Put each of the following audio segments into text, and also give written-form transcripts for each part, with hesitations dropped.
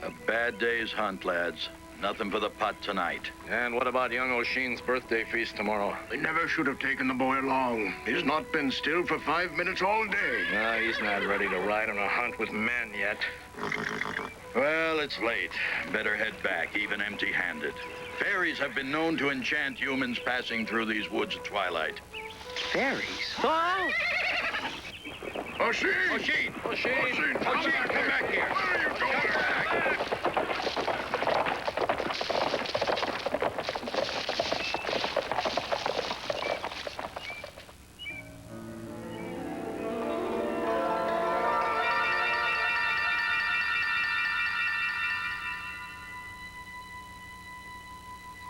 A bad day's hunt, lads. Nothing for the pot tonight. And what about young Oshin's birthday feast tomorrow? We never should have taken the boy along. He's not been still for 5 minutes all day. No, he's not ready to ride on a hunt with men yet. Well, it's late. Better head back, even empty-handed. Fairies have been known to enchant humans passing through these woods at twilight. Fairies? Oh! Oshin! Oshin! Oshin! Come back here! Where are you going? Come back!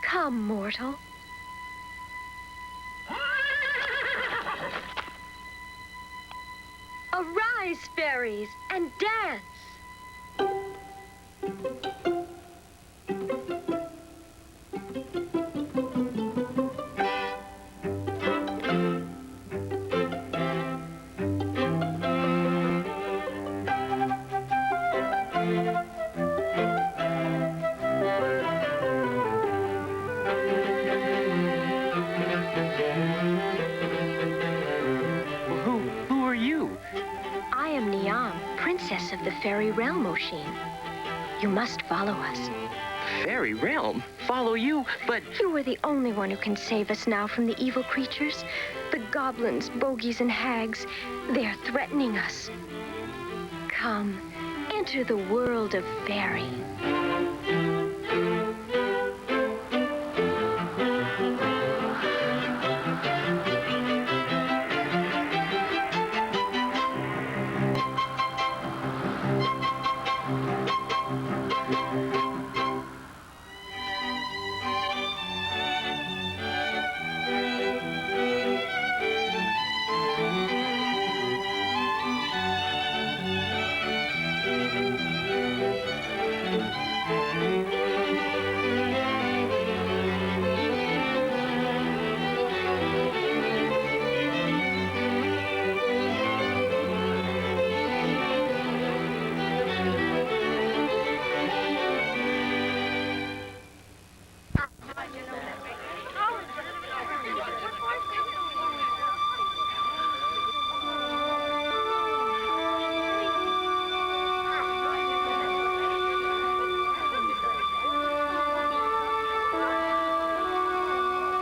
Come, mortal. Arise, fairies, and dance. Who are you? I am Niam, princess of the fairy realm, Oshin. You must follow us. Fairy realm? Follow you? But You are the only one who can save us now from the evil creatures. The goblins, bogies, and hags. They are threatening us. Come, enter the world of fairy.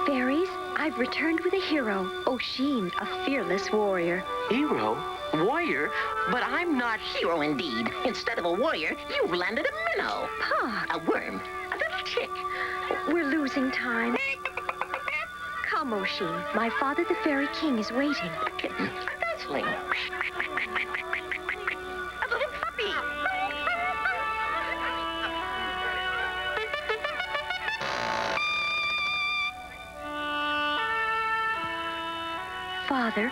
Fairies, I've returned with a hero, Oshin, a fearless warrior. hero? Warrior? But I'm not... Hero indeed. Instead of a warrior, you've landed a minnow. Pa, A worm. A little chick. we're losing time. Come, Oshin. My father, the fairy king, is waiting. A kitten. A nestling. A little puppy. Father,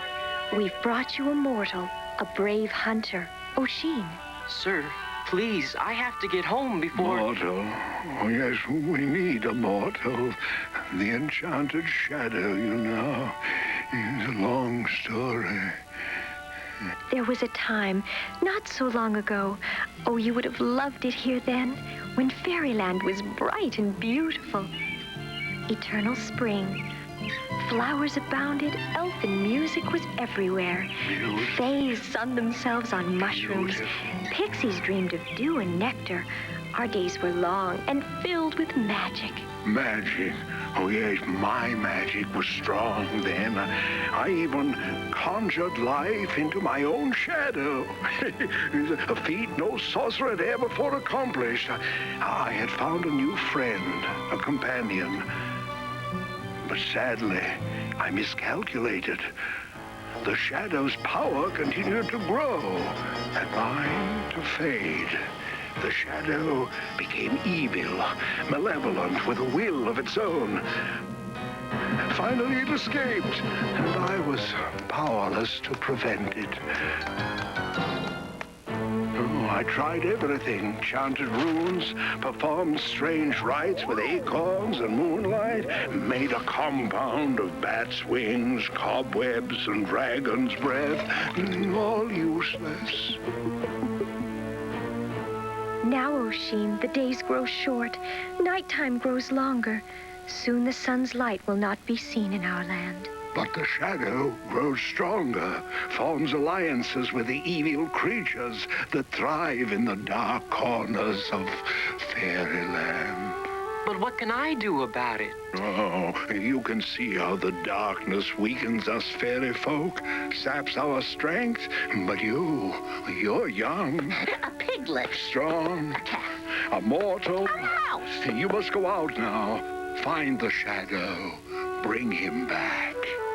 we've brought you a mortal, a brave hunter, Oshin. Sir, please, I have to get home before... Mortal. Oh, yes, we need a mortal. The enchanted shadow, you know. It's a long story. There was a time, not so long ago, oh, you would have loved it here then, when fairyland was bright and beautiful. Eternal spring. Flowers abounded, elfin music was everywhere. Fays sunned themselves on mushrooms. Pixies dreamed of dew and nectar. Our days were long and filled with magic. Magic. Oh, yes, my magic was strong then. I even conjured life into my own shadow. A feat no sorcerer had ever before accomplished. I had found a new friend, a companion. But sadly, I miscalculated. The shadow's power continued to grow, and mine to fade. The shadow became evil, malevolent, with a will of its own. Finally, it escaped, and I was powerless to prevent it. Oh, I tried everything, chanted runes, performed strange rites with acorns and moonlight, made a compound of bat's wings, cobwebs, and dragon's breath, all useless. Now, Oshin, the days grow short, nighttime grows longer. Soon the sun's light will not be seen in our land. But the shadow grows stronger, forms alliances with the evil creatures that thrive in the dark corners of Fairyland. But what can I do about it? Oh, you can see how the darkness weakens us fairy folk, saps our strength. But you're young, A piglet. strong, A cat. immortal. A mouse. You must go out now. Find the shadow. Bring him back.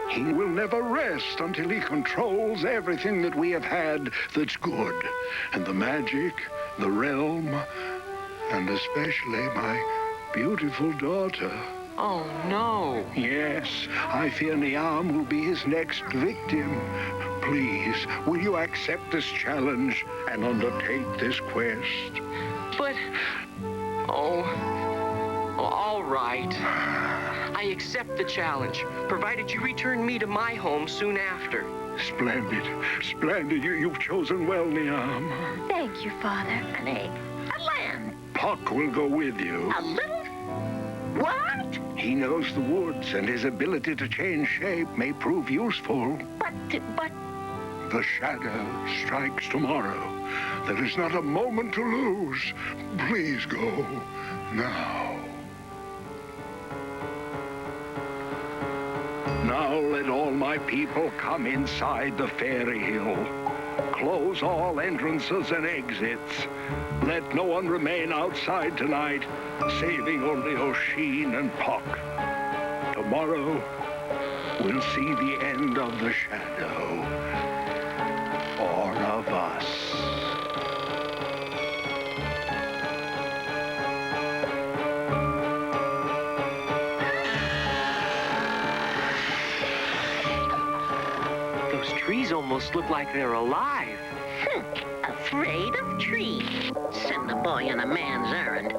He will never rest until he controls everything that we have had that's good. And the magic, the realm, and especially my beautiful daughter. Oh, no. Yes, I fear Niam will be his next victim. Please, will you accept this challenge and undertake this quest? But... Oh, all right. I accept the challenge, provided you return me to my home soon after. Splendid, splendid. You've chosen well, Niam. Thank you, Father. An egg. A lamb. Puck will go with you. A little... What? He knows the woods, and his ability to change shape may prove useful. But... The shadow strikes tomorrow. There is not a moment to lose. Please go now. Now let all my people come inside the fairy hill. Close all entrances and exits. Let no one remain outside tonight, saving only Oshin and Puck. Tomorrow, we'll see the end of the shadow. Or of us. Those trees almost look like they're alive. Afraid of trees. Send a boy on a man's errand.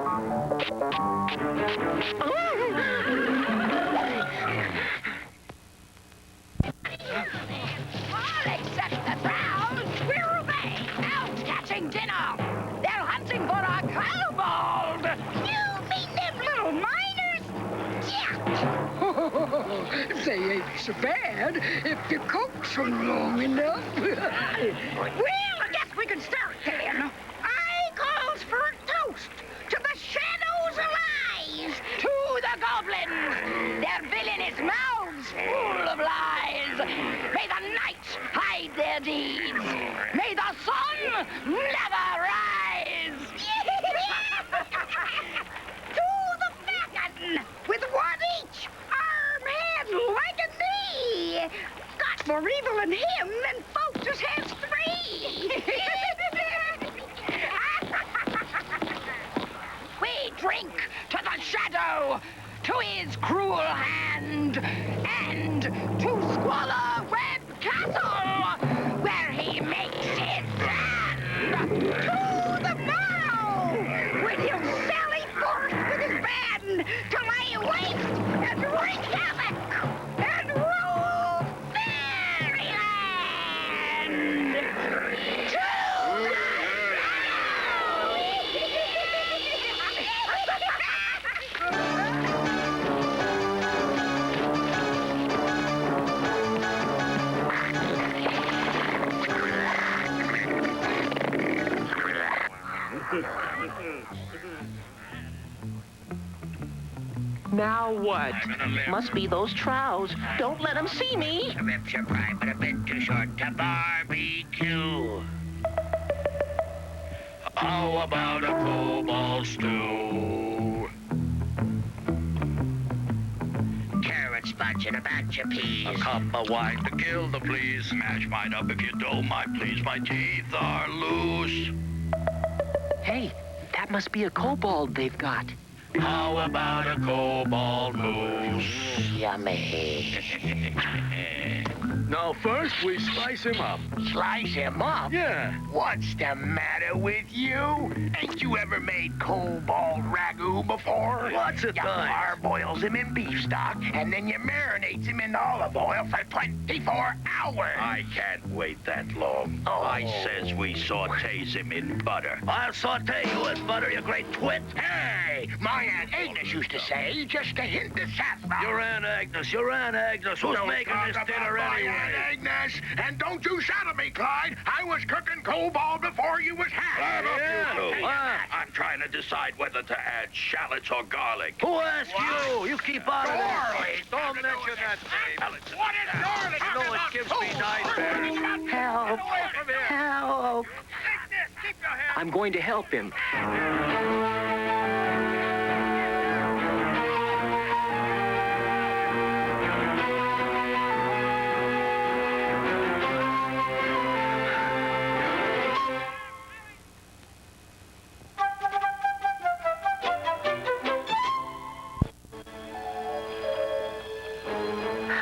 All except the crows. Where are they? Out catching dinner. They're hunting for a kobold. You mean them little miners? Yeah. They ain't so bad if you coax them long enough. Well, I guess we can start then. I calls for a toast to the shadows alive, to the goblins, their villainous mouths full of lies. May the night hide their deeds. May the sun never rise. To the faggot, with one each, arm, hand, leg, and knee. Got more evil in him than folks just has three. We drink to the shadow, to his cruel hand, and to Squalor Web Castle, where he makes his stand. To the bow, when he'll sally forth with his band to lay waste and wreak havoc and rule Fairyland. To the Now what? Must be those trouts. Don't let them see me. Rips your pride, but a bit too short to barbecue. How about a cobalt stew? Carrot sponge and a batch of peas. A cup of wine to kill the fleas. Smash mine up if you don't mind, please. My teeth are loose. Hey, that must be a kobold they've got. How about a cobalt moose? Yummy. Now, first, we slice him up. Slice him up? Yeah. What's the matter with you? Ain't you ever made cobalt ragu before? Lots of You times. parboils him in beef stock, and then you marinates him in olive oil for 24 hours. I can't wait that long. Oh. I says we sautés him in butter. I'll saute you in butter, you great twit. Hey, my Aunt Agnes used to say, just a hint of saffron. Your Aunt Agnes, your Aunt Agnes. Who's Don't making talk this about dinner my anyway? Aunt Agnes, and don't you shout at me, Clyde. I was cooking cobalt before you was hatched. I'm trying to decide whether to add shallots or garlic. Who asked you? You keep out of that. Garlic. Don't mention that name. What is garlic? You know it gives me nightmares. Help! Away from here. Help! Take this. Keep your hands. I'm going to help him.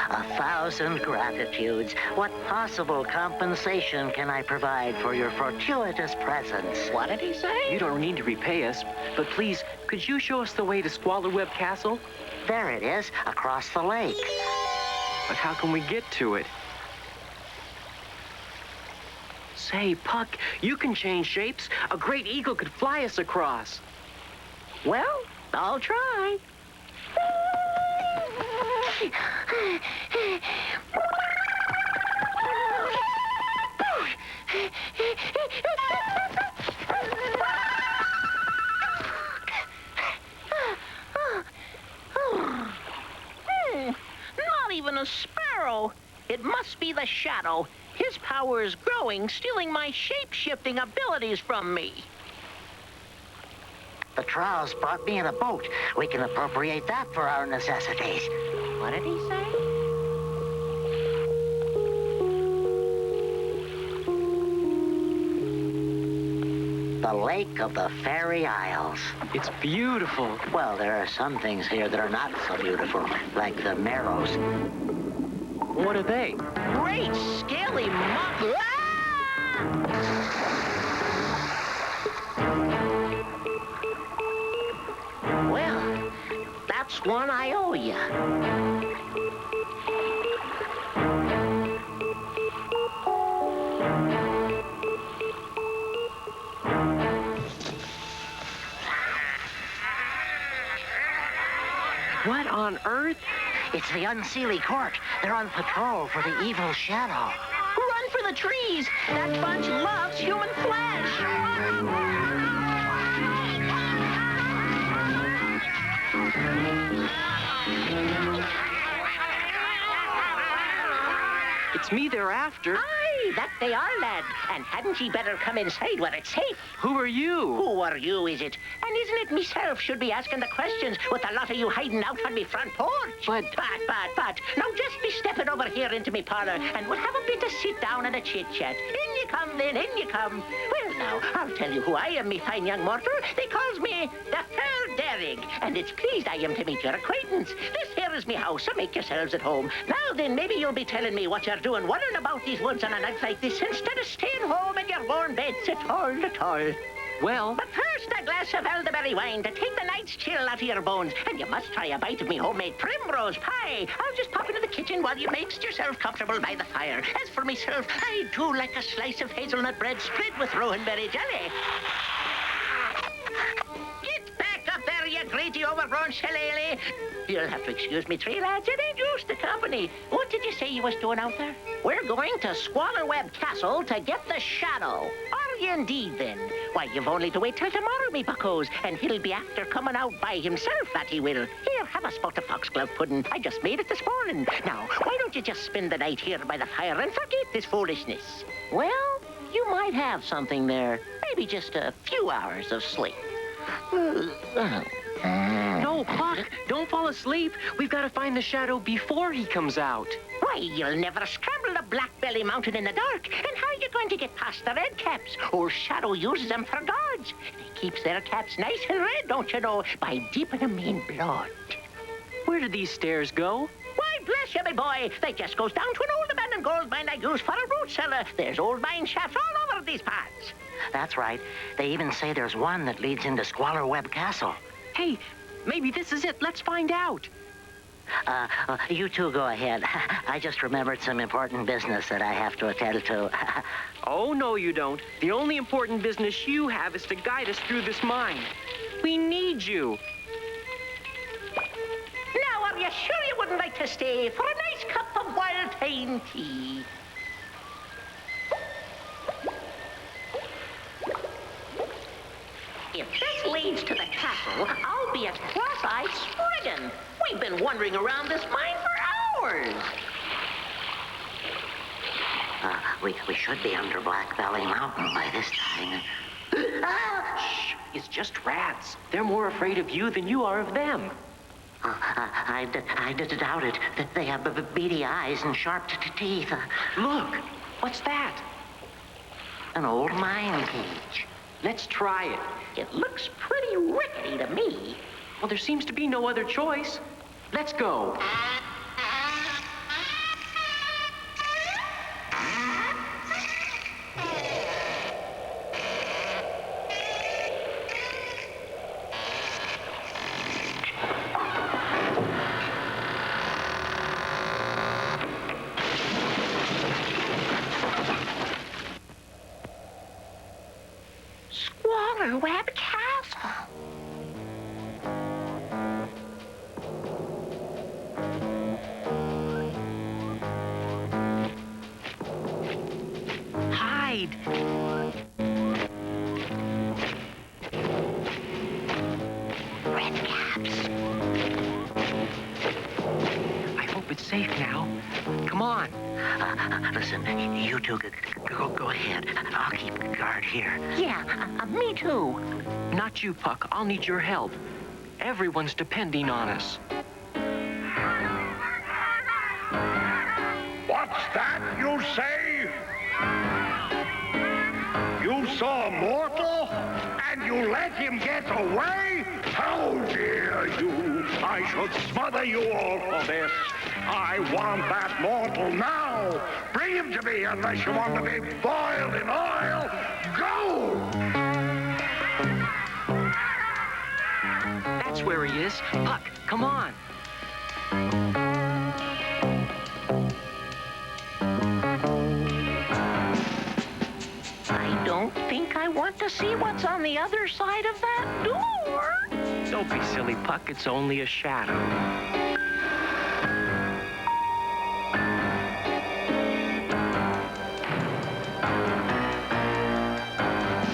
A thousand gratitudes. What possible compensation can I provide for your fortuitous presence? What did he say? You don't need to repay us, but please, could you show us the way to Squalor Web Castle? There it is, across the lake. But how can we get to it? Say, Puck, you can change shapes. A great eagle could fly us across. Well, I'll try. Not even a sparrow. It must be the shadow. His power is growing, stealing my shape-shifting abilities from me. The trolls brought me in a boat. We can appropriate that for our necessities. What did he say? The Lake of the Fairy Isles. It's beautiful. Well, there are some things here that are not so beautiful, like the marrows. What are they? Great scaly Well, that's one I owe you. What on earth? It's the Unseelie Court. They're on patrol for the evil shadow. Run for the trees! That bunch loves human flesh! It's me they're after. Aye, that they are, lad. And hadn't ye better come inside where it's safe? Who are you? Who are you, is it? And isn't it myself should be asking the questions with a lot of you hiding out on me front porch? But... Now just be stepping over here into me parlor and we'll have a bit of sit down and a chit-chat. In you come, then, in you come. Well, now, I'll tell you who I am, me fine young mortal. They calls me the Fair Derrig, and it's pleased I am to meet your acquaintance. This here is me house, so make yourselves at home. Now then, maybe you'll be telling me what you're doing wandering about these woods on a night like this instead of staying home in your warm beds at all. Well... But first, a glass of elderberry wine to take the night's chill out of your bones. And you must try a bite of me homemade primrose pie. I'll just pop into the kitchen while you makes yourself comfortable by the fire. As for myself, I do like a slice of hazelnut bread spread with rowanberry jelly. Get back up there, you greedy overgrown shillelagh. You'll have to excuse me, three lads. It ain't used to company. What did you say you was doing out there? We're going to Squalor Web Castle to get the shadow. Are you indeed, then? Why, you've only to wait till tomorrow, me buckos, and he'll be after coming out by himself, that he will. Here, have a spot of foxglove pudding. I just made it this morning. Now, why don't you just spend the night here by the fire and forget this foolishness? Well, you might have something there. Maybe just a few hours of sleep. No, Puck, don't fall asleep. We've got to find the shadow before he comes out. Why, you'll never scramble the Black Belly Mountain in the dark. And how are you going to get past the red caps? Old Shadow uses them for guards. They keeps their caps nice and red, don't you know, by dipping them in blood. Where do these stairs go? Why, bless you, my boy, they just goes down to an old abandoned and gold mine I use for a root cellar. There's old mine shafts all over these parts. That's right. They even say there's one that leads into Squalor Webb Castle. Hey, maybe this is it. Let's find out. You two go ahead. I just remembered some important business that I have to attend to. Oh, no, you don't. The only important business you have is to guide us through this mine. We need you. Now, are you sure you wouldn't like to stay for a nice cup of wild thyme tea? If this leads to the castle, I'll be at cross-eyed Spriggan. We've been wandering around this mine for hours. We should be under Black Valley Mountain by this time. Shh, it's just rats. They're more afraid of you than you are of them. I doubt it. That they have beady eyes and sharp teeth. Look, what's that? An old mine cage. Let's try it. It looks pretty rickety to me. Well, there seems to be no other choice. Let's go. Squalor Webb Castle. Hide. Red caps. I hope it's safe now. Come on. Listen, you two go ahead. I'll keep guard here. Yeah, me too. Not you, Puck. I'll need your help. Everyone's depending on us. What's that you say? You saw a mortal and you let him get away? How dare you? I should smother you all for this. I want that mortal now. Bring him to me unless you want to be boiled in oil. Go! That's where he is. Puck, come on. I don't think I want to see what's on the other side of that door. Don't be silly, Puck. It's only a shadow.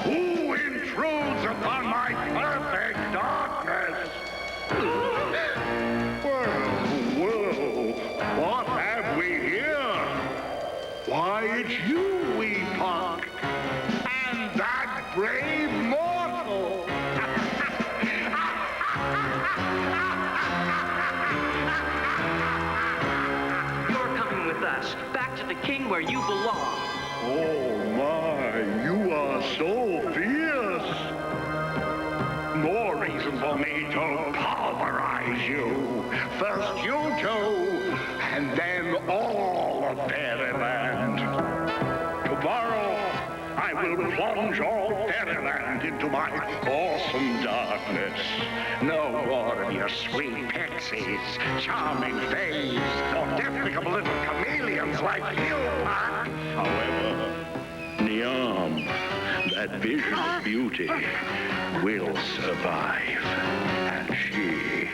Who intrudes upon my perfect darkness? Whoa, what have we here? Why, it's you, wee Puck, and that brave mortal. You're coming with us. Back to the king where you belong. Oh my, you are so fierce. More reason for me to pulverize you. First you two, and then all of Fairyland. Tomorrow, I will plunge all Fairyland into my awesome darkness. No more of your sweet pixies, charming fays, or despicable little chameleons like you, Puck. However, Niam, that vision of beauty, will survive, and she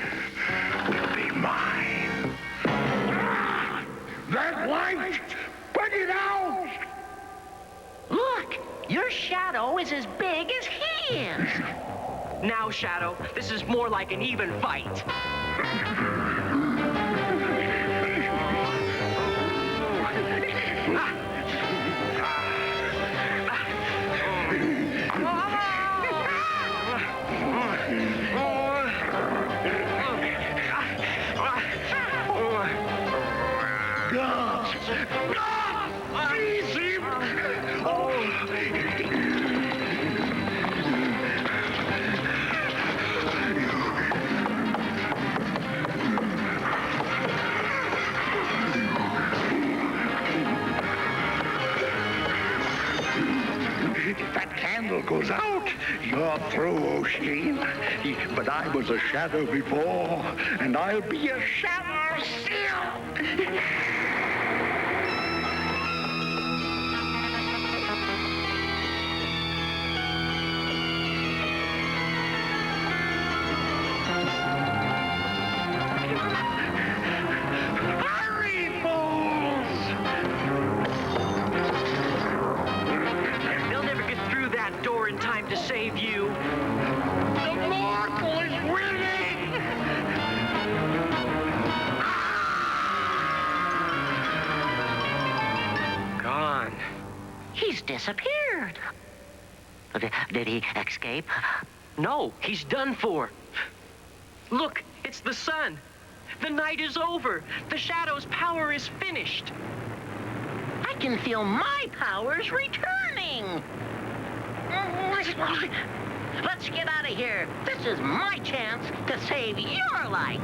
will be mine. That light! Put it out! Look, your shadow is as big as he is. Now, Shadow, this is more like an even fight. God! God! Freeze him! If that candle goes out, you're through, Oshin. But I was a shadow before, and I'll be a shadow still. They'll never get through that door in time to save you. The mortal is winning! Gone. He's disappeared. Did he escape? No, he's done for. Look, it's the sun. The night is over. The shadow's power is finished. I can feel my powers returning. Let's get out of here. This is my chance to save your life.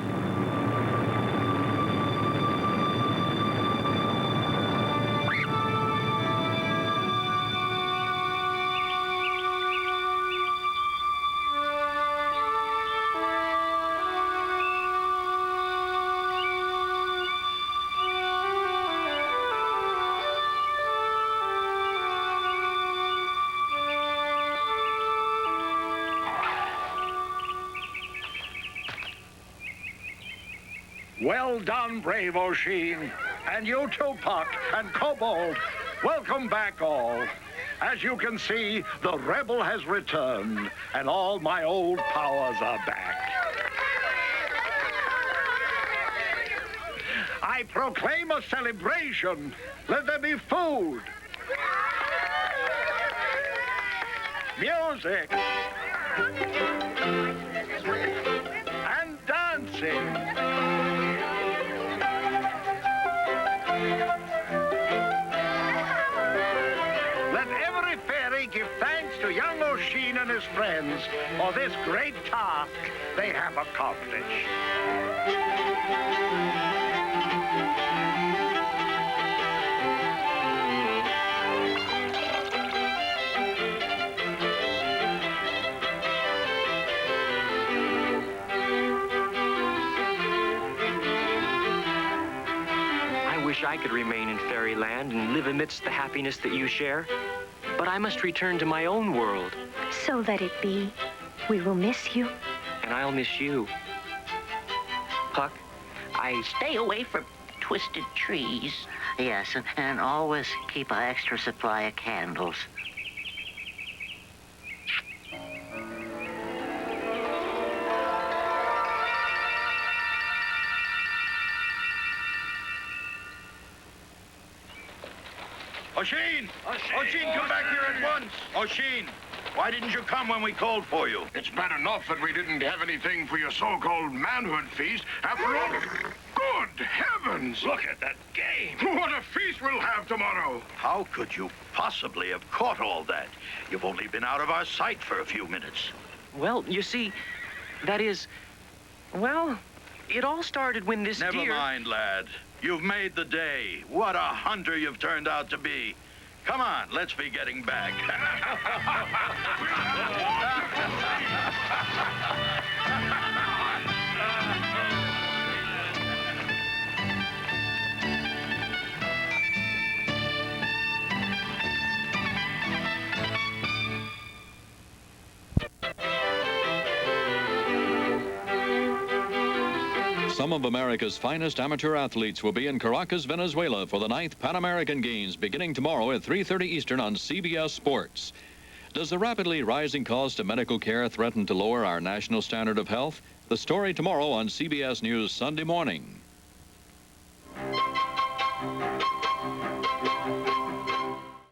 Well done, brave Oshin. And you too, Puck and Kobold. Welcome back, all. As you can see, the rebel has returned, and all my old powers are back. I proclaim a celebration. Let there be food, music, and dancing. Let every fairy give thanks to young Oshin and his friends for this great task they have accomplished. I wish I could remain in Fairyland and live amidst the happiness that you share. But I must return to my own world. So let it be. We will miss you. And I'll miss you. Puck, Stay away from twisted trees. Yes, and always keep an extra supply of candles. Oshin! Oshin, come back here at once! Oshin, why didn't you come when we called for you? It's bad enough that we didn't have anything for your so-called manhood feast. After all, good heavens! Look at that game! What a feast we'll have tomorrow! How could you possibly have caught all that? You've only been out of our sight for a few minutes. well, you see, that is, well, it all started when this Never deer... mind, lad. You've made the day. What a hunter you've turned out to be. Come on, let's be getting back. Some of America's finest amateur athletes will be in Caracas, Venezuela for the 9th Pan American Games beginning tomorrow at 3:30 Eastern on CBS Sports. Does the rapidly rising cost of medical care threaten to lower our national standard of health? The story tomorrow on CBS News Sunday morning.